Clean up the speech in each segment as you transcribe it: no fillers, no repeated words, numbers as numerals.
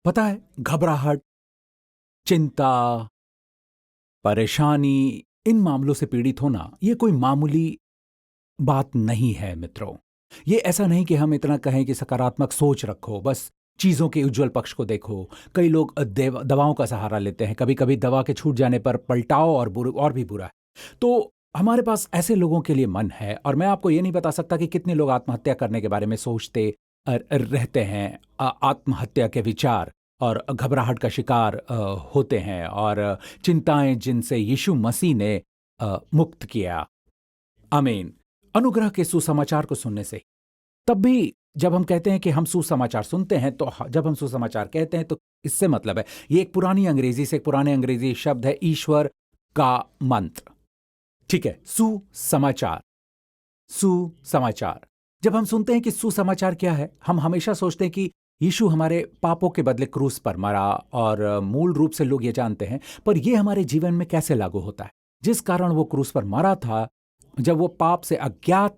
पता है, घबराहट, चिंता, परेशानी, इन मामलों से पीड़ित होना ये कोई मामूली बात नहीं है मित्रों। ये ऐसा नहीं कि हम इतना कहें कि सकारात्मक सोच रखो, बस चीजों के उज्जवल पक्ष को देखो। कई लोग दवाओं का सहारा लेते हैं, कभी कभी दवा के छूट जाने पर पलटाओ और भी बुरा है। तो हमारे पास ऐसे लोगों के लिए मन है, और मैं आपको ये नहीं बता सकता कि कितने लोग आत्महत्या करने के बारे में सोचते रहते हैं, आत्महत्या के विचार और घबराहट का शिकार होते हैं, और चिंताएं जिनसे यीशु मसीह ने मुक्त किया। आमीन। अनुग्रह के सुसमाचार को सुनने से। तब भी जब हम कहते हैं कि हम सुसमाचार सुनते हैं, तो जब हम सुसमाचार कहते हैं तो इससे मतलब है, ये एक पुराने अंग्रेजी शब्द है, ईश्वर का मंत्र। ठीक है, सुसमाचार। सुसमाचार। जब हम सुनते हैं कि सुसमाचार क्या है, हम हमेशा सोचते हैं कि यीशु हमारे पापों के बदले क्रूस पर मरा, और मूल रूप से लोग ये जानते हैं, पर यह हमारे जीवन में कैसे लागू होता है। जिस कारण वो क्रूस पर मरा था, जब वो पाप से अज्ञात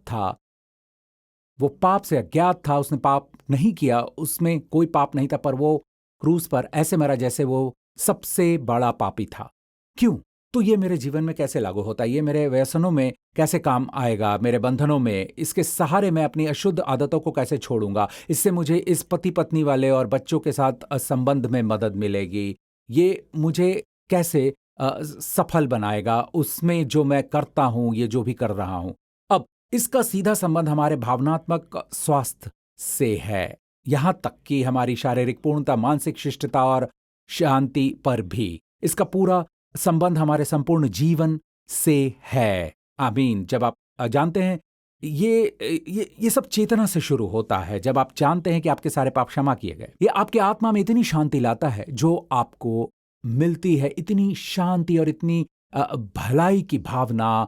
था, उसने पाप नहीं किया, उसमें कोई पाप नहीं था, पर वो क्रूस पर ऐसे मरा जैसे वो सबसे बड़ा पापी था। क्यों? तो ये मेरे जीवन में कैसे लागू होता है, ये मेरे व्यसनों में कैसे काम आएगा, मेरे बंधनों में, इसके सहारे मैं अपनी अशुद्ध आदतों को कैसे छोड़ूंगा, इससे मुझे इस पति पत्नी वाले और बच्चों के साथ संबंध में मदद मिलेगी, ये मुझे कैसे सफल बनाएगा उसमें जो मैं करता हूं, ये जो भी कर रहा हूं। अब इसका सीधा संबंध हमारे भावनात्मक स्वास्थ्य से है, यहां तक कि हमारी शारीरिक पूर्णता, मानसिक शिष्टता और शांति पर भी इसका पूरा संबंध हमारे संपूर्ण जीवन से है। आमीन। जब आप जानते हैं, ये सब चेतना से शुरू होता है। जब आप जानते हैं कि आपके सारे पाप क्षमा किए गए, ये आपके आत्मा में इतनी शांति लाता है जो आपको मिलती है, इतनी शांति और इतनी भलाई की भावना,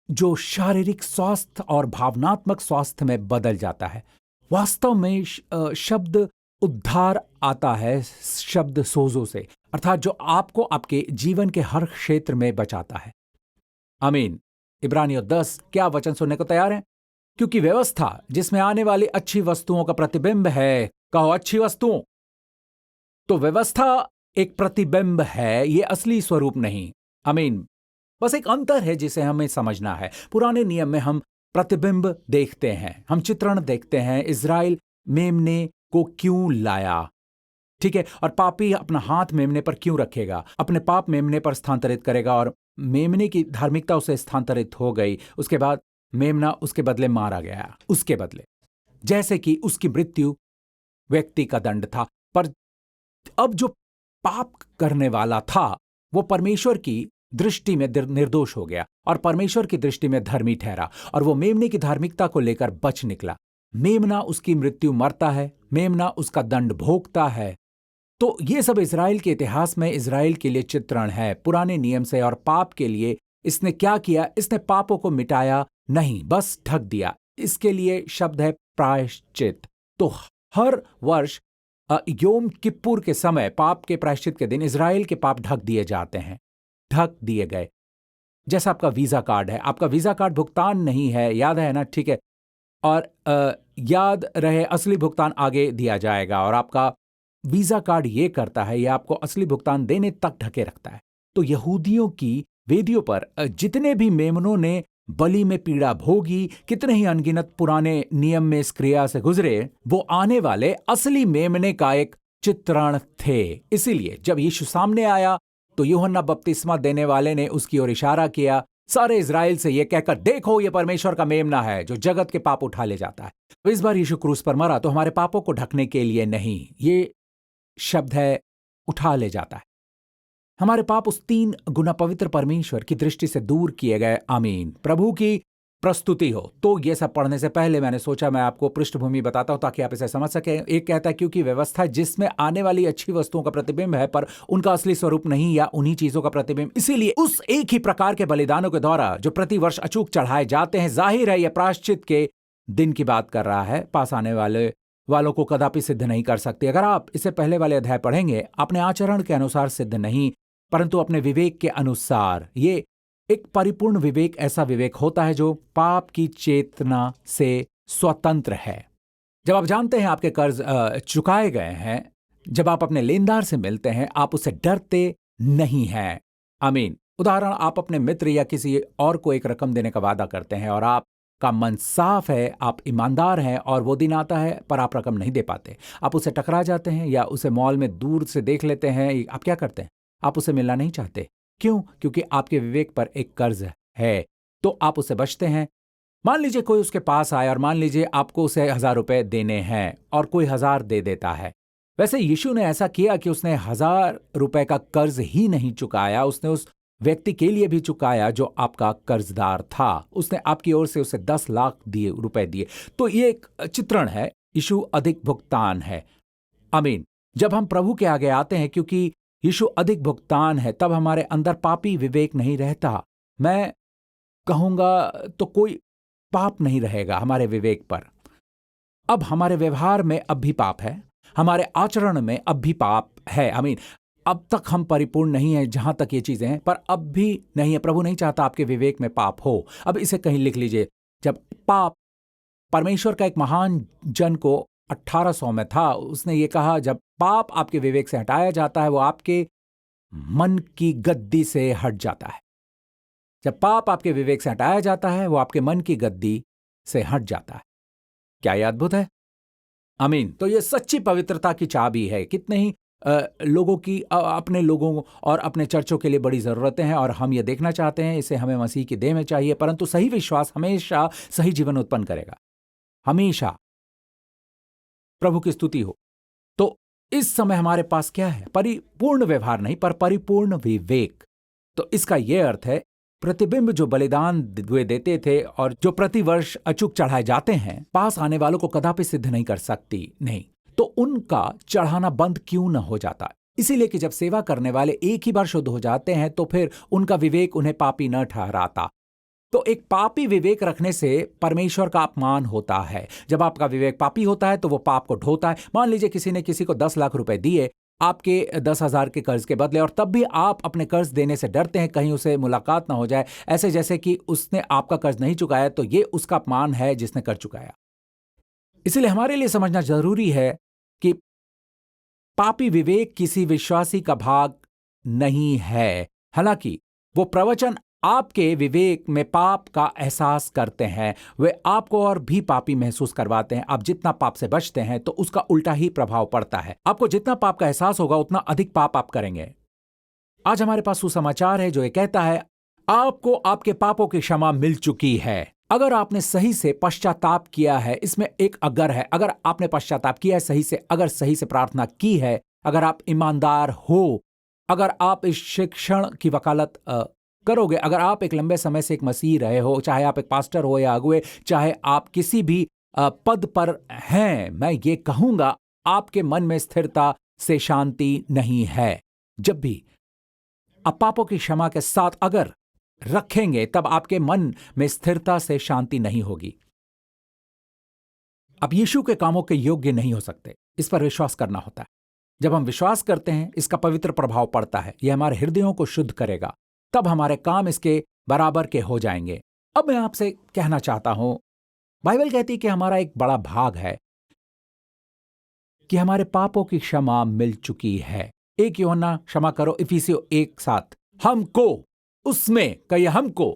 जो शारीरिक स्वास्थ्य और भावनात्मक स्वास्थ्य में बदल जाता है। वास्तव में शब्द उद्धार आता है शब्द सोजो से, अर्थात जो आपको आपके जीवन के हर क्षेत्र में बचाता है। आमीन। इब्रानियों 10, क्या वचन सुनने को तैयार हैं? क्योंकि व्यवस्था जिसमें आने वाली अच्छी वस्तुओं का प्रतिबिंब है, कहो अच्छी वस्तुओं। तो व्यवस्था एक प्रतिबिंब है, ये असली स्वरूप नहीं। आमीन। बस एक अंतर है जिसे हमें समझना है। पुराने नियम में हम प्रतिबिंब देखते हैं, हम चित्रण देखते हैं, इज़राइल मेमने को क्यों लाया, ठीक है, और पापी अपना हाथ मेमने पर क्यों रखेगा, अपने पाप मेमने पर स्थानांतरित करेगा, और मेमने की धार्मिकता उसे स्थानांतरित हो गई। उसके बाद मेमना उसके बदले मारा गया, उसके बदले, जैसे कि उसकी मृत्यु व्यक्ति का दंड था। पर अब जो पाप करने वाला था वो परमेश्वर की दृष्टि में निर्दोष हो गया और परमेश्वर की दृष्टि में धर्मी ठहरा, और वो मेमने की धार्मिकता को लेकर बच निकला। मेमना उसकी मृत्यु मरता है, मेमना उसका दंड भोगता है। तो ये सब इज़राइल के इतिहास में इज़राइल के लिए चित्रण है पुराने नियम से। और पाप के लिए इसने क्या किया? इसने पापों को मिटाया नहीं, बस ढक दिया। इसके लिए शब्द है प्रायश्चित। तो हर वर्ष योम किप्पुर के समय, पाप के प्रायश्चित के दिन, इज़राइल के पाप ढक दिए जाते हैं, ढक दिए गए। जैसा आपका वीजा कार्ड है, आपका वीजा कार्ड भुगतान नहीं है, याद है ना? ठीक है। और याद रहे, असली भुगतान आगे दिया जाएगा, और आपका वीजा कार्ड ये करता है, यह आपको असली भुगतान देने तक ढके रखता है। तो यहूदियों की वेदियों पर जितने भी मेमनों ने बलि में पीड़ा भोगी, कितने ही अनगिनत पुराने नियम में इस क्रिया से गुजरे, वो आने वाले असली मेमने का एक चित्रण थे। इसीलिए जब यीशु सामने आया तो यूहन्ना बपतिस्मा देने वाले ने उसकी ओर इशारा किया, सारे इज़राइल से यह कहकर, देखो ये परमेश्वर का मेमना है जो जगत के पाप उठा ले जाता है। तो इस बार यीशु क्रूस पर मरा तो हमारे पापों को ढकने के लिए नहीं, ये शब्द है उठा ले जाता है। हमारे पाप उस 3 गुना पवित्र परमेश्वर की दृष्टि से दूर किए गए। आमीन। प्रभु की प्रस्तुति हो। तो ये सब पढ़ने से पहले मैंने सोचा मैं आपको पृष्ठभूमि बताता हूं ताकि आप इसे समझ सकें। एक कहता है क्योंकि व्यवस्था जिसमें आने वाली अच्छी वस्तुओं का प्रतिबिंब है, पर उनका असली स्वरूप नहीं, या उन्हीं चीजों का प्रतिबिंब। इसीलिए उस एक ही प्रकार के बलिदानों के द्वारा जो प्रतिवर्ष अचूक चढ़ाए जाते हैं, जाहिर है यह प्रायश्चित के दिन की बात कर रहा है, पास आने वालों को कदापि सिद्ध नहीं कर सकते। अगर आप इसे पहले वाले अध्याय पढ़ेंगे, अपने आचरण के अनुसार सिद्ध नहीं, परंतु अपने विवेक के अनुसार। ये एक परिपूर्ण विवेक ऐसा विवेक होता है जो पाप की चेतना से स्वतंत्र है। जब आप जानते हैं आपके कर्ज चुकाए गए हैं, जब आप अपने लेनदार से मिलते हैं, आप उससे डरते नहीं हैं। आमीन। उदाहरण, आप अपने मित्र या किसी और को एक रकम देने का वादा करते हैं और आपका मन साफ है, आप ईमानदार हैं और वो दिन आता है पर आप रकम नहीं दे पाते। आप उससे टकरा जाते हैं या उसे मॉल में दूर से देख लेते हैं। आप क्या करते हैं? आप उसे मिलना नहीं चाहते। क्यों? क्योंकि आपके विवेक पर एक कर्ज है, तो आप उससे बचते हैं। मान लीजिए कोई उसके पास आए और मान लीजिए आपको उसे 1,000 रुपए देने हैं और कोई 1,000 दे देता है। वैसे यीशु ने ऐसा किया कि उसने 1,000 रुपए का कर्ज ही नहीं चुकाया, उसने उस व्यक्ति के लिए भी चुकाया जो आपका कर्जदार था। उसने आपकी ओर से उसे 10 लाख रुपए दिए। तो ये एक चित्रण है, यीशु अधिक भुगतान है। आमीन। जब हम प्रभु के आगे आते हैं, क्योंकि यीशु अधिक भुगतान है, तब हमारे अंदर पापी विवेक नहीं रहता। मैं कहूंगा तो कोई पाप नहीं रहेगा हमारे विवेक पर। अब हमारे व्यवहार में अब भी पाप है, हमारे आचरण में अब भी पाप है। आमीन। अब तक हम परिपूर्ण नहीं है जहां तक ये चीजें हैं, पर अब भी नहीं है। प्रभु नहीं चाहता आपके विवेक में पाप हो। अब इसे कहीं लिख लीजिए। जब पाप, परमेश्वर का एक महान जन को 1800 में था, उसने ये कहा, जब पाप आपके विवेक से हटाया जाता है, वो आपके मन की गद्दी से हट जाता है। जब पाप आपके विवेक से हटाया जाता है, वो आपके मन की गद्दी से हट जाता है। क्या यह अद्भुत है? आमीन। तो ये सच्ची पवित्रता की चाबी है। कितने ही लोगों की अपने लोगों और अपने चर्चों के लिए बड़ी ज़रूरतें हैं और हम ये देखना चाहते हैं, इसे हमें मसीह की देह में चाहिए। परंतु सही विश्वास हमेशा सही जीवन उत्पन्न करेगा। हमेशा। प्रभु की स्तुति हो। तो इस समय हमारे पास क्या है? परिपूर्ण व्यवहार नहीं, पर परिपूर्ण विवेक। तो इसका यह अर्थ है, प्रतिबिंब जो बलिदान वे देते थे और जो प्रतिवर्ष अचूक चढ़ाए जाते हैं, पास आने वालों को कदापि सिद्ध नहीं कर सकती। नहीं, तो उनका चढ़ाना बंद क्यों न हो जाता? इसीलिए कि जब सेवा करने वाले एक ही बार शुद्ध हो जाते हैं, तो फिर उनका विवेक उन्हें पापी न ठहराता। तो एक पापी विवेक रखने से परमेश्वर का अपमान होता है। जब आपका विवेक पापी होता है तो वो पाप को ढोता है। मान लीजिए किसी ने किसी को 10 लाख रुपए दिए आपके 10,000 के कर्ज के बदले, और तब भी आप अपने कर्ज देने से डरते हैं, कहीं उसे मुलाकात ना हो जाए, ऐसे जैसे कि उसने आपका कर्ज नहीं चुकाया, तो ये उसका अपमान है जिसने कर्ज चुकाया। इसलिए हमारे लिए समझना जरूरी है कि पापी विवेक किसी विश्वासी का भाग नहीं है। हालांकि वो प्रवचन आपके विवेक में पाप का एहसास करते हैं, वे आपको और भी पापी महसूस करवाते हैं। आप जितना पाप से बचते हैं तो उसका उल्टा ही प्रभाव पड़ता है। आपको जितना पाप का एहसास होगा उतना अधिक पाप आप करेंगे। आज हमारे पास सुसमाचार है जो ये कहता है, आपको आपके पापों की क्षमा मिल चुकी है अगर आपने सही से पश्चाताप किया है। इसमें एक अगर है, अगर आपने पश्चाताप किया है सही से, अगर सही से प्रार्थना की है, अगर आप ईमानदार हो, अगर आप इस शिक्षण की वकालत करोगे, अगर आप एक लंबे समय से एक मसीह रहे हो, चाहे आप एक पास्टर हो या अगुए, चाहे आप किसी भी पद पर हैं, मैं ये कहूंगा आपके मन में स्थिरता से शांति नहीं है। जब भी आप पापों की क्षमा के साथ अगर रखेंगे, तब आपके मन में स्थिरता से शांति नहीं होगी। आप यीशु के कामों के योग्य नहीं हो सकते। इस पर विश्वास करना होता है। जब हम विश्वास करते हैं, इसका पवित्र प्रभाव पड़ता है। यह हमारे हृदयों को शुद्ध करेगा, तब हमारे काम इसके बराबर के हो जाएंगे। अब मैं आपसे कहना चाहता हूं, बाइबल कहती है कि हमारा एक बड़ा भाग है कि हमारे पापों की क्षमा मिल चुकी है। 1 यूहन्ना, क्षमा करो, इफिसियों 1:7। हमको उसमें कहिए, हमको,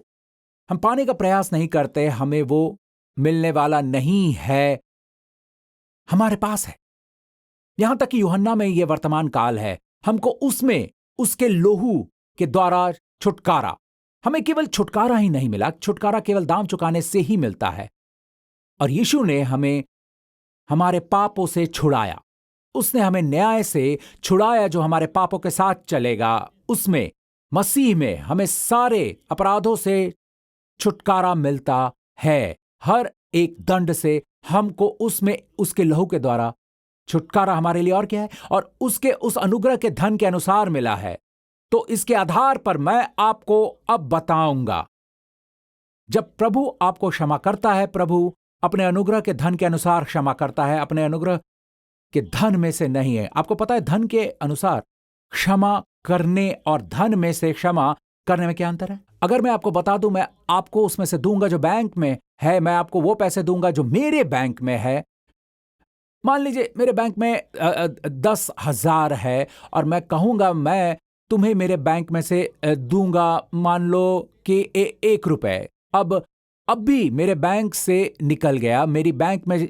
हम पाने का प्रयास नहीं करते, हमें वो मिलने वाला नहीं है, हमारे पास है। यहां तक कि यूहन्ना में यह वर्तमान काल है। हमको उसमें उसके लोहू के द्वारा छुटकारा, हमें केवल छुटकारा ही नहीं मिला, छुटकारा केवल दाम चुकाने से ही मिलता है। और यीशु ने हमें हमारे पापों से छुड़ाया। उसने हमें न्याय से छुड़ाया जो हमारे पापों के साथ चलेगा। उसमें, मसीह में, हमें सारे अपराधों से छुटकारा मिलता है। हर एक दंड से हमको उसमें उसके लहू के द्वारा छुटकारा हमारे लिए और क्या है, और उसके उस अनुग्रह के धन के अनुसार मिला है। तो इसके आधार पर मैं आपको अब बताऊंगा, जब प्रभु आपको क्षमा करता है, प्रभु अपने अनुग्रह के धन के अनुसार क्षमा करता है, अपने अनुग्रह के धन में से नहीं है। आपको पता है धन के अनुसार क्षमा करने और धन में से क्षमा करने में क्या अंतर है? अगर मैं आपको बता दूं, मैं आपको उसमें से दूंगा जो बैंक में है, मैं आपको वो पैसे दूंगा जो मेरे बैंक में है, मान लीजिए मेरे बैंक में 10,000 है और मैं कहूंगा मैं तुम्हें मेरे बैंक में से दूंगा, मान लो कि 1 रुपए। अब भी मेरे बैंक से निकल गया, मेरी बैंक में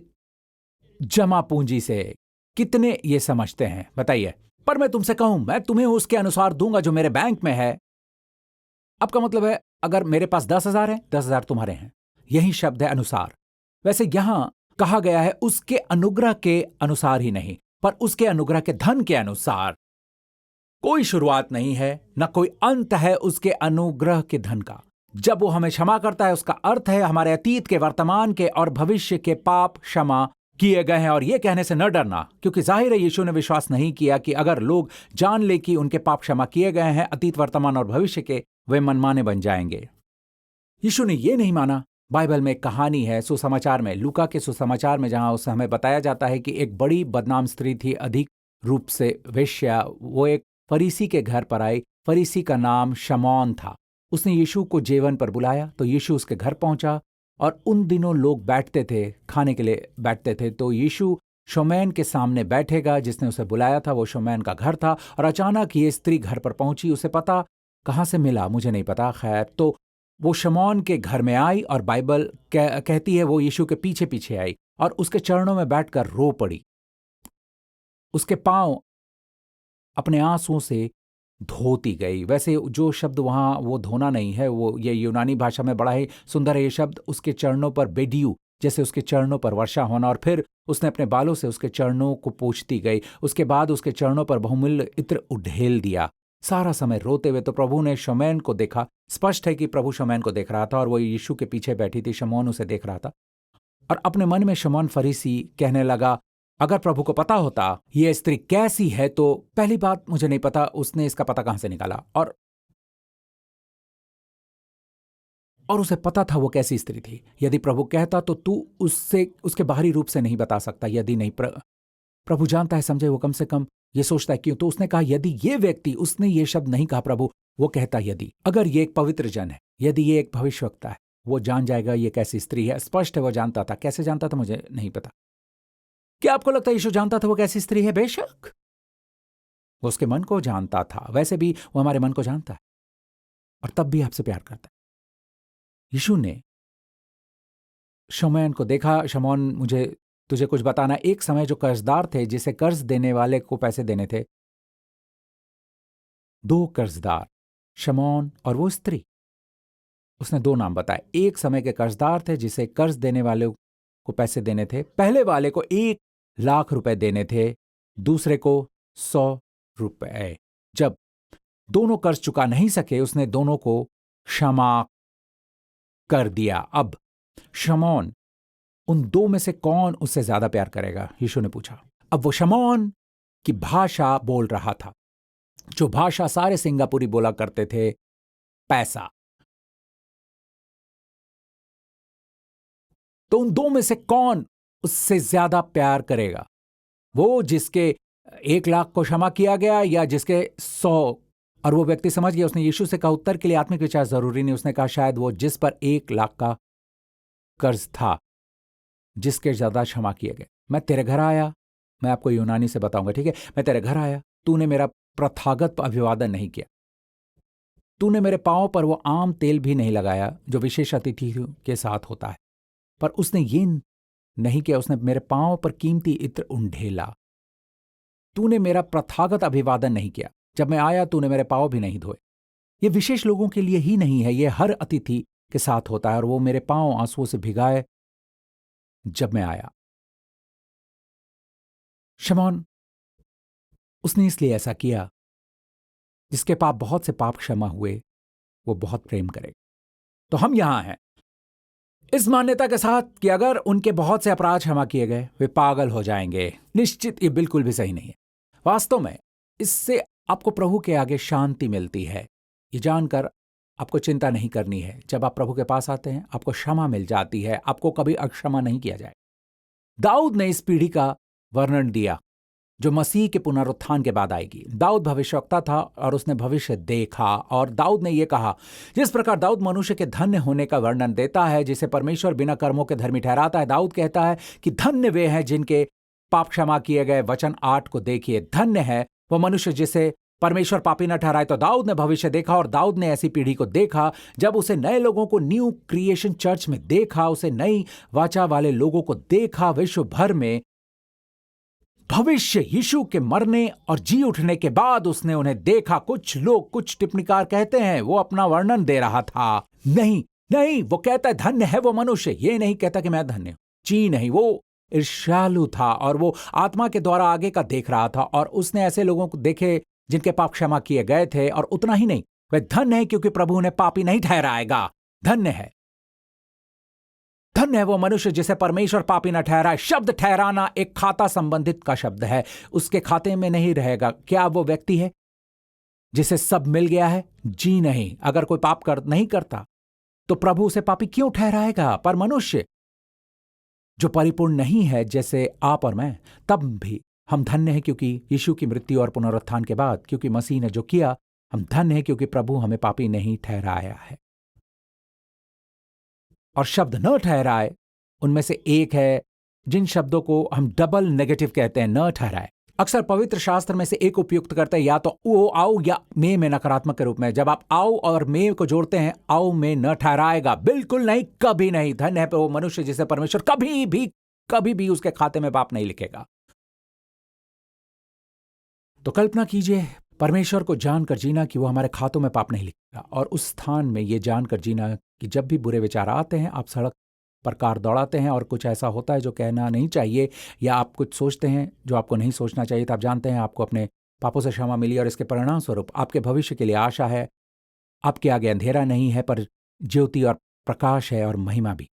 जमा पूंजी से कितने ये समझते हैं बताइए? पर मैं तुमसे कहूं मैं तुम्हें उसके अनुसार दूंगा जो मेरे बैंक में है। आपका मतलब है अगर मेरे पास 10,000 है, 10,000 तुम्हारे हैं। यही शब्द है अनुसार। वैसे यहां कहा गया है उसके अनुग्रह के अनुसार ही नहीं, पर उसके अनुग्रह के धन के अनुसार। कोई शुरुआत नहीं है, न कोई अंत है उसके अनुग्रह के धन का। जब वो हमें क्षमा करता है उसका अर्थ है हमारे अतीत के, वर्तमान के और भविष्य के पाप क्षमा किए गए हैं। और यह कहने से न डरना, क्योंकि जाहिर है यीशु ने विश्वास नहीं किया कि अगर लोग जान ले कि उनके पाप क्षमा किए गए हैं अतीत, वर्तमान और भविष्य के, वे मनमाने बन जाएंगे। यीशु ने यह नहीं माना। बाइबल में एक कहानी है, सुसमाचार में, लूका के सुसमाचार में, जहां उस हमें बताया जाता है कि एक बड़ी बदनाम स्त्री थी, अधिक रूप से वेश्या। वो एक फरीसी के घर पर आई। फरीसी का नाम शमौन था। उसने यीशु को जेवन पर बुलाया तो यीशु उसके घर पहुंचा। और उन दिनों लोग बैठते थे, खाने के लिए बैठते थे, तो यीशु शमौन के सामने बैठेगा। जिसने उसे बुलाया था वो शमौन का घर था। और अचानक ये स्त्री घर पर पहुंची। उसे पता कहां से मिला मुझे नहीं पता, खैर, तो वो शमौन के घर में आई और बाइबल कहती है वो यीशु के पीछे पीछे आई और उसके चरणों में बैठकर रो पड़ी। उसके पांव अपने आंसुओं से धोती गई। वैसे जो शब्द वहां वो धोना नहीं है, वो ये यूनानी भाषा में बड़ा ही सुंदर है ये शब्द। उसके चरणों पर बेडियू, जैसे उसके चरणों पर वर्षा होना। और फिर उसने अपने बालों से उसके चरणों को पोंछती गई। उसके बाद उसके चरणों पर बहुमूल्य इत्र उड़ेल दिया। सारा समय रोते हुए तो प्रभु ने शमौन को देखा। स्पष्ट है कि प्रभु शमौन को देख रहा था और वो यीशु के पीछे बैठी थी। शमौन उसे देख रहा था और अपने मन में शमौन फरीसी कहने लगा, अगर प्रभु को पता होता ये स्त्री कैसी है तो पहली बात मुझे नहीं पता उसने इसका पता कहां से निकाला। और उसे पता था वो कैसी स्त्री थी। यदि प्रभु कहता तो तू उससे उसके बाहरी रूप से नहीं बता सकता। यदि नहीं, प्रभु जानता है, समझे, वो कम से कम ये सोचता है क्यों। तो उसने कहा यदि ये व्यक्ति, उसने ये शब्द नहीं कहा प्रभु, वो कहता यदि, अगर ये एक पवित्र जन है, यदि ये एक भविष्यवक्ता है, वो जान जाएगा ये कैसी स्त्री है। स्पष्ट है वो जानता था। कैसे जानता था मुझे नहीं पता। क्या आपको लगता है यीशु जानता था वो कैसी स्त्री है? बेशक वो उसके मन को जानता था। वैसे भी वो हमारे मन को जानता है और तब भी आपसे प्यार करता है। यीशु ने शमौन को देखा। शमौन, मुझे तुझे कुछ बताना। एक समय जो कर्जदार थे, जिसे कर्ज देने वाले को पैसे देने थे, 2 कर्जदार, शमौन और वो स्त्री। उसने 2 नाम बताए। एक समय के कर्जदार थे जिसे कर्ज देने वाले को पैसे देने थे। पहले वाले को 1,00,000 रुपए देने थे, दूसरे को 100 रुपए। जब दोनों कर्ज चुका नहीं सके उसने दोनों को क्षमा कर दिया। अब शमौन, उन 2 में से कौन उससे ज्यादा प्यार करेगा? यीशु ने पूछा। अब वो शमौन की भाषा बोल रहा था, जो भाषा सारे सिंगापुरी बोला करते थे, पैसा। तो उन 2 में से कौन उससे ज्यादा प्यार करेगा? वो जिसके 1,00,000 को क्षमा किया गया या जिसके 100? और वो व्यक्ति समझ गया। उसने यीशु से कहा, उत्तर के लिए आत्मिक विचार जरूरी नहीं। उसने कहा शायद वो जिस पर 1,00,000 का कर्ज था, जिसके ज्यादा क्षमा किए गए। मैं तेरे घर आया, मैं आपको यूनानी से बताऊंगा, ठीक है? मैं तेरे घर आया, तूने मेरा प्रथागत अभिवादन नहीं किया। तूने मेरे पांव पर वो आम तेल भी नहीं लगाया जो विशेष अतिथि के साथ होता है। पर उसने ये नहीं किया, उसने मेरे पांव पर कीमती इत्र उंडेला। तूने मेरा प्रथागत अभिवादन नहीं किया। जब मैं आया तूने मेरे पांव भी नहीं धोए। ये विशेष लोगों के लिए ही नहीं है, ये हर अतिथि के साथ होता है। और वो मेरे पांव आंसुओं से भिगाए जब मैं आया। शमौन, उसने इसलिए ऐसा किया, जिसके पाप बहुत से पाप क्षमा हुए वो बहुत प्रेम करे। तो हम यहां हैं इस मान्यता के साथ कि अगर उनके बहुत से अपराध क्षमा किए गए वे पागल हो जाएंगे। निश्चित ये बिल्कुल भी सही नहीं है। वास्तव में इससे आपको प्रभु के आगे शांति मिलती है। ये जानकर आपको चिंता नहीं करनी है। जब आप प्रभु के पास आते हैं आपको क्षमा मिल जाती है, आपको कभी अक्षमा नहीं किया जाए। दाऊद ने इस पीढ़ी का वर्णन दिया जो मसीह के पुनरुत्थान के बाद आएगी। दाऊद भविष्यवक्ता था और उसने भविष्य देखा। और दाऊद ने यह कहा, जिस प्रकार दाऊद मनुष्य के धन्य होने का वर्णन देता है जिसे परमेश्वर बिना कर्मों के धर्मी ठहराता है, दाऊद कहता है कि धन्य वे हैं जिनके पाप क्षमा किए गए। वचन 8 को देखिए, धन्य है वो मनुष्य जिसे परमेश्वर पापी न ठहराए। तो दाऊद ने भविष्य देखा और दाऊद ने ऐसी पीढ़ी को देखा जब उसे नए लोगों को न्यू क्रिएशन चर्च में देखा, उसे नई वाचा वाले लोगों को देखा विश्व भर में। भविष्य यीशु के मरने और जी उठने के बाद उसने उन्हें देखा। कुछ लोग, कुछ टिप्पणीकार कहते हैं वो अपना वर्णन दे रहा था। नहीं नहीं, वो कहता है धन्य है वो मनुष्य, ये नहीं कहता कि मैं धन्य हूं। जी नहीं, वो ईर्ष्यालु था और वो आत्मा के द्वारा आगे का देख रहा था और उसने ऐसे लोगों को देखे जिनके पाप क्षमा किए गए थे। और उतना ही नहीं, वह धन्य है क्योंकि प्रभु उन्हें पापी नहीं ठहराएगा। धन्य है, धन्य है वो मनुष्य जिसे परमेश्वर पापी न ठहराए। शब्द ठहराना एक खाता संबंधित का शब्द है, उसके खाते में नहीं रहेगा। क्या वो व्यक्ति है जिसे सब मिल गया है? जी नहीं। अगर कोई पाप नहीं करता तो प्रभु उसे पापी क्यों ठहराएगा? पर मनुष्य जो परिपूर्ण नहीं है जैसे आप और मैं, तब भी हम धन्य हैं क्योंकि यीशु की मृत्यु और पुनरुत्थान के बाद, क्योंकि मसीह ने जो किया, हम धन्य हैं क्योंकि प्रभु हमें पापी नहीं ठहराया है। और शब्द न ठहराए उनमें से एक है जिन शब्दों को हम डबल नेगेटिव कहते हैं, न ठहराए। अक्सर पवित्र शास्त्र में से एक उपयुक्त करते हैं, या तो ओ आओ या मे में नकारात्मक के रूप में। जब आप आओ और मे को जोड़ते हैं, आओ में न ठहराएगा, बिल्कुल नहीं, कभी नहीं। धन्य है वो मनुष्य जिसे परमेश्वर कभी भी उसके खाते में पाप नहीं लिखेगा। तो कल्पना कीजिए परमेश्वर को जानकर जीना कि वो हमारे खातों में पाप नहीं लिखेगा, और उस स्थान में ये जानकर जीना कि जब भी बुरे विचार आते हैं, आप सड़क पर कार दौड़ाते हैं और कुछ ऐसा होता है जो कहना नहीं चाहिए, या आप कुछ सोचते हैं जो आपको नहीं सोचना चाहिए, तो आप जानते हैं आपको अपने पापों से क्षमा मिली और इसके परिणाम स्वरूप आपके भविष्य के लिए आशा है। आपके आगे अंधेरा नहीं है पर ज्योति और प्रकाश है, और महिमा भी।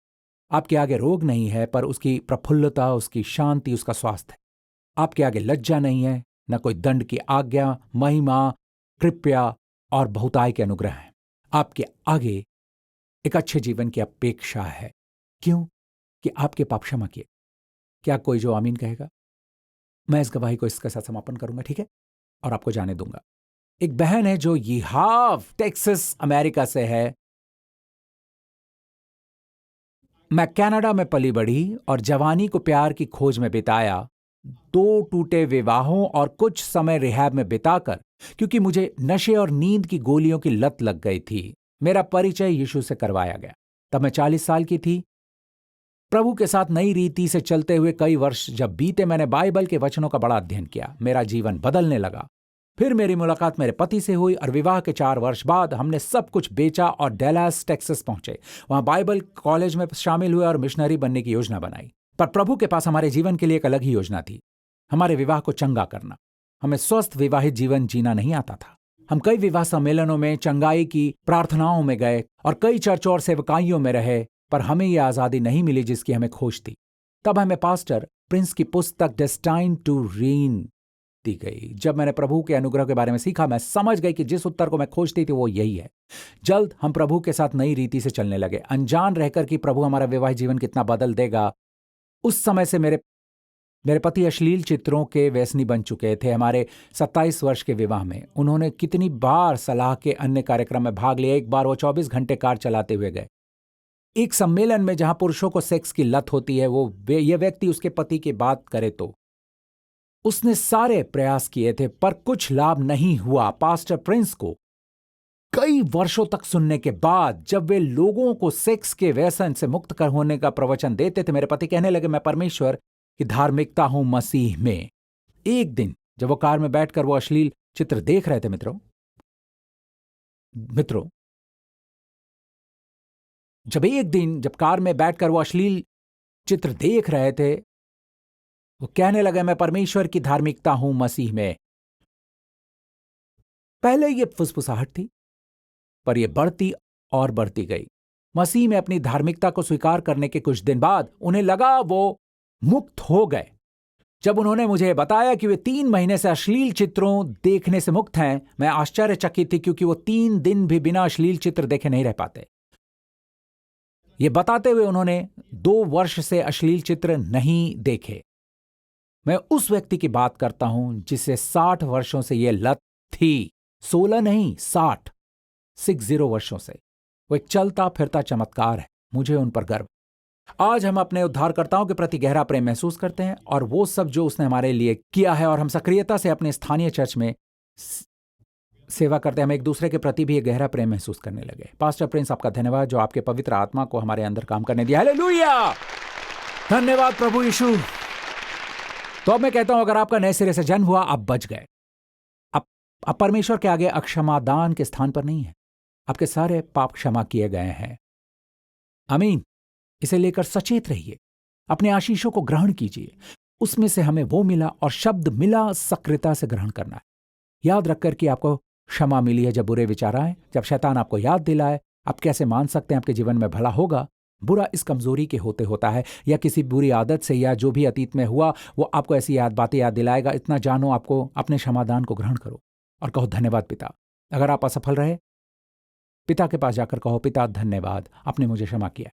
आपके आगे रोग नहीं है पर उसकी प्रफुल्लता, उसकी शांति, उसका स्वास्थ्य है। आपके आगे लज्जा नहीं है, न कोई दंड की आज्ञा, महिमा, कृपया और बहुताय के अनुग्रह हैं। आपके आगे एक अच्छे जीवन की अपेक्षा है। क्यों? कि आपके पाप क्षमा किए। क्या कोई जो आमीन कहेगा? मैं इस गवाही को इसके साथ समापन करूंगा, ठीक है, और आपको जाने दूंगा। एक बहन है जो यीहाव टेक्सास अमेरिका से है। मैं कनाडा में पली बढ़ी और जवानी को प्यार की खोज में बिताया। 2 टूटे विवाहों और कुछ समय रिहैब में बिताकर, क्योंकि मुझे नशे और नींद की गोलियों की लत लग गई थी, मेरा परिचय यीशु से करवाया गया। तब मैं 40 साल की थी। प्रभु के साथ नई रीति से चलते हुए कई वर्ष जब बीते, मैंने बाइबल के वचनों का बड़ा अध्ययन किया। मेरा जीवन बदलने लगा। फिर मेरी मुलाकात मेरे पति से हुई और विवाह के 4 वर्ष बाद हमने सब कुछ बेचा और डैलास टेक्सास पहुंचे। वहां बाइबल कॉलेज में शामिल हुए और मिशनरी बनने की योजना बनाई। पर प्रभु के पास हमारे जीवन के लिए एक अलग ही योजना थी, हमारे विवाह को चंगा करना। हमें स्वस्थ विवाहित जीवन जीना नहीं आता था। हम कई विवाह सम्मेलनों में, चंगाई की प्रार्थनाओं में गए और कई चर्चों और सेवकाइयों में रहे, पर हमें यह आजादी नहीं मिली जिसकी हमें खोज थी। तब हमें पास्टर प्रिंस की पुस्तक डेस्टाइन्ड टू रीन दी गई। जब मैंने प्रभु के अनुग्रह के बारे में सीखा, मैं समझ गई कि जिस उत्तर को मैं खोजती थी वो यही है। जल्द हम प्रभु के साथ नई रीति से चलने लगे, अनजान रहकर कि प्रभु हमारा वैवाहिक जीवन कितना बदल देगा। उस समय से मेरे पति अश्लील चित्रों के व्यसनी बन चुके थे। हमारे 27 वर्ष के विवाह में उन्होंने कितनी बार सलाह के अन्य कार्यक्रम में भाग लिया। एक बार वो 24 घंटे कार चलाते हुए गए एक सम्मेलन में जहां पुरुषों को सेक्स की लत होती है। ये व्यक्ति उसके पति की बात करे तो उसने सारे प्रयास किए थे पर कुछ लाभ नहीं हुआ। पास्टर प्रिंस को कई वर्षों तक सुनने के बाद जब वे लोगों को सेक्स के व्यसन से मुक्त कर होने का प्रवचन देते थे, मेरे पति कहने लगे, मैं परमेश्वर की धार्मिकता हूं मसीह में। एक दिन जब वो कार में बैठकर वो अश्लील चित्र देख रहे थे, मित्रों, जब कार में बैठकर वो अश्लील चित्र देख रहे थे, वो कहने लगे, मैं परमेश्वर की धार्मिकता हूं मसीह में। पहले ये फुसफुसाहट थी पर यह बढ़ती और बढ़ती गई। मसीह में अपनी धार्मिकता को स्वीकार करने के कुछ दिन बाद उन्हें लगा वो मुक्त हो गए। जब उन्होंने मुझे बताया कि वे 3 महीने से अश्लील चित्रों देखने से मुक्त हैं, मैं आश्चर्यचकित थी क्योंकि वो 3 दिन भी बिना अश्लील चित्र देखे नहीं रह पाते। ये बताते हुए उन्होंने 2 वर्ष से अश्लील चित्र नहीं देखे। मैं उस व्यक्ति की बात करता हूं जिसे 60 वर्षों से यह लत थी। 16 नहीं, 60 वर्षों से। वो एक चलता फिरता चमत्कार है। मुझे उन पर गर्व। आज हम अपने उद्धारकर्ताओं के प्रति गहरा प्रेम महसूस करते हैं और वो सब जो उसने हमारे लिए किया है, और हम सक्रियता से अपने स्थानीय चर्च में सेवा करते हैं। हम एक दूसरे के प्रति भी एक गहरा प्रेम महसूस करने लगे। पास्टर प्रिंस, आपका धन्यवाद जो आपके पवित्र आत्मा को हमारे अंदर काम करने दिया। हालेलुया, धन्यवाद प्रभु यीशु। तो अब मैं कहता हूं, अगर आपका नए सिरे से जन्म हुआ, आप बच गए। अब परमेश्वर के आगे अक्षमादान के स्थान पर नहीं है। आपके सारे पाप क्षमा किए गए हैं। आमीन। इसे लेकर सचेत रहिए, अपने आशीषों को ग्रहण कीजिए। उसमें से हमें वो मिला और शब्द मिला, सक्रियता से ग्रहण करना है। याद रखकर कि आपको क्षमा मिली है जब बुरे विचार आए, जब शैतान आपको याद दिलाए। आप कैसे मान सकते हैं आपके जीवन में भला होगा? बुरा इस कमजोरी के होते होता है, या किसी बुरी आदत से, या जो भी अतीत में हुआ वो आपको ऐसी बातें याद दिलाएगा। इतना जानो, आपको अपने क्षमादान को ग्रहण करो और कहो, धन्यवाद पिता। अगर आप असफल रहे, पिता के पास जाकर कहो, पिता धन्यवाद, आपने मुझे क्षमा किया।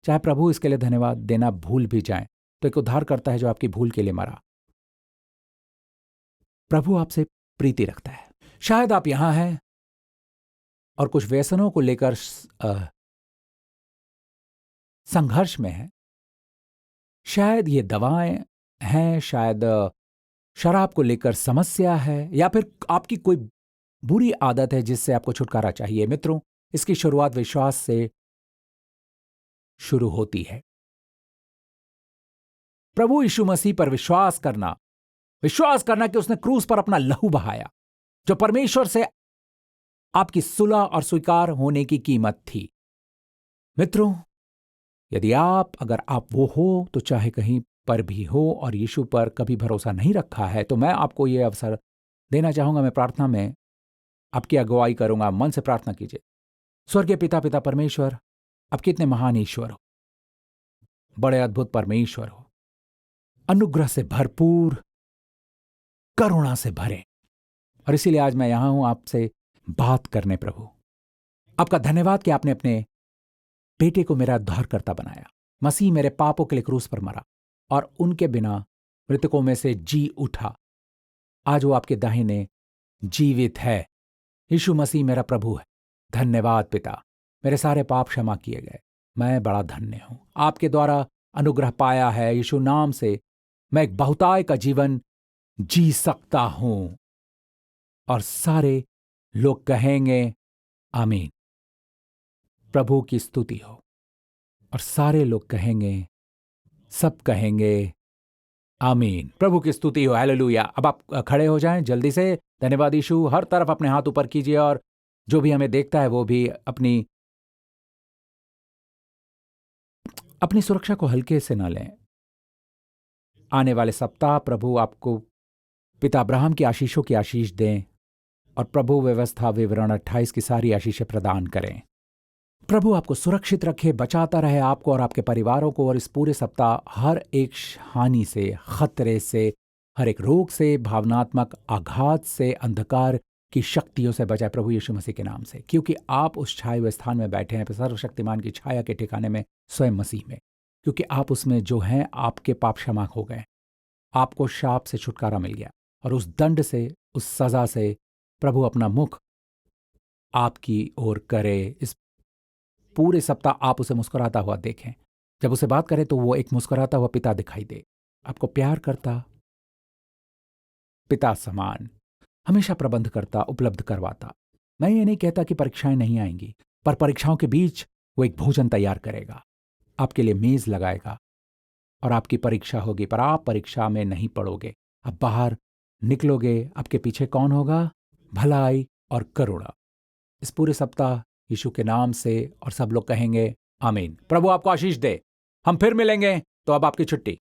चाहे प्रभु इसके लिए धन्यवाद देना भूल भी जाएं, तो एक उद्धार करता है जो आपकी भूल के लिए मरा। प्रभु आपसे प्रीति रखता है। शायद आप यहां हैं और कुछ व्यसनों को लेकर संघर्ष में हैं। शायद ये दवाएं हैं, शायद शराब को लेकर समस्या है, या फिर आपकी कोई बुरी आदत है जिससे आपको छुटकारा चाहिए। मित्रों, इसकी शुरुआत विश्वास से शुरू होती है। प्रभु यीशु मसीह पर विश्वास करना कि उसने क्रूस पर अपना लहू बहाया, जो परमेश्वर से आपकी सुलह और स्वीकार होने की कीमत थी। मित्रों, यदि अगर आप वो हो, तो चाहे कहीं पर भी हो और यीशु पर कभी भरोसा नहीं रखा है, तो मैं आपको यह अवसर देना चाहूंगा। मैं प्रार्थना में आपकी अगुवाई करूंगा। मन से प्रार्थना कीजिए। स्वर्गीय पिता परमेश्वर, आप कितने महान ईश्वर हो, बड़े अद्भुत परमेश्वर हो, अनुग्रह से भरपूर, करुणा से भरे। और इसीलिए आज मैं यहां हूं आपसे बात करने। प्रभु, आपका धन्यवाद कि आपने अपने बेटे को मेरा उद्धारकर्ता बनाया। मसीह मेरे पापों के लिए क्रूस पर मरा और उनके बिना मृतकों में से जी उठा। आज वो आपके दाहिने जीवित है। यीशु मसीह मेरा प्रभु है। धन्यवाद पिता, मेरे सारे पाप क्षमा किए गए। मैं बड़ा धन्य हूं, आपके द्वारा अनुग्रह पाया है। यीशु नाम से मैं एक बहुताय का जीवन जी सकता हूं। और सारे लोग कहेंगे आमीन। प्रभु की स्तुति हो। और सारे लोग कहेंगे, सब कहेंगे आमीन। प्रभु की स्तुति हो। हालेलुया। अब आप खड़े हो जाएं जल्दी से। धन्यवाद यीशु। हर तरफ अपने हाथ ऊपर कीजिए और जो भी हमें देखता है वो भी अपनी सुरक्षा को हल्के से ना लें। आने वाले सप्ताह प्रभु आपको पिता अब्राहम की आशीषों की आशीष दें और प्रभु व्यवस्था विवरण 28 की सारी आशीषें प्रदान करें। प्रभु आपको सुरक्षित रखे, बचाता रहे आपको और आपके परिवारों को। और इस पूरे सप्ताह हर एक हानि से, खतरे से, हर एक रोग से, भावनात्मक आघात से, अंधकार की शक्तियों से बचाए प्रभु यीशु मसीह के नाम से। क्योंकि आप उस छाए हुए स्थान में बैठे हैं, सर्वशक्तिमान की छाया के ठिकाने में, स्वयं मसीह में। क्योंकि आप उसमें जो हैं, आपके पाप क्षमा हो गए, आपको शाप से छुटकारा मिल गया। और उस दंड से, उस सजा से प्रभु अपना मुख आपकी ओर करे। इस पूरे सप्ताह आप उसे मुस्कुराता हुआ देखें। जब उसे बात करें तो वो एक मुस्कुराता हुआ पिता दिखाई दे, आपको प्यार करता पिता समान, हमेशा प्रबंध करता, उपलब्ध करवाता। मैं ये नहीं कहता कि परीक्षाएं नहीं आएंगी, पर परीक्षाओं के बीच वो एक भोजन तैयार करेगा, आपके लिए मेज लगाएगा और आपकी परीक्षा होगी। पर आप परीक्षा में नहीं पड़ोगे। अब बाहर निकलोगे, आपके पीछे कौन होगा? भलाई और करुणा। इस पूरे सप्ताह यीशु के नाम से, और सब लोग कहेंगे आमीन। प्रभु आपको आशीष दे। हम फिर मिलेंगे, तो अब आपकी छुट्टी।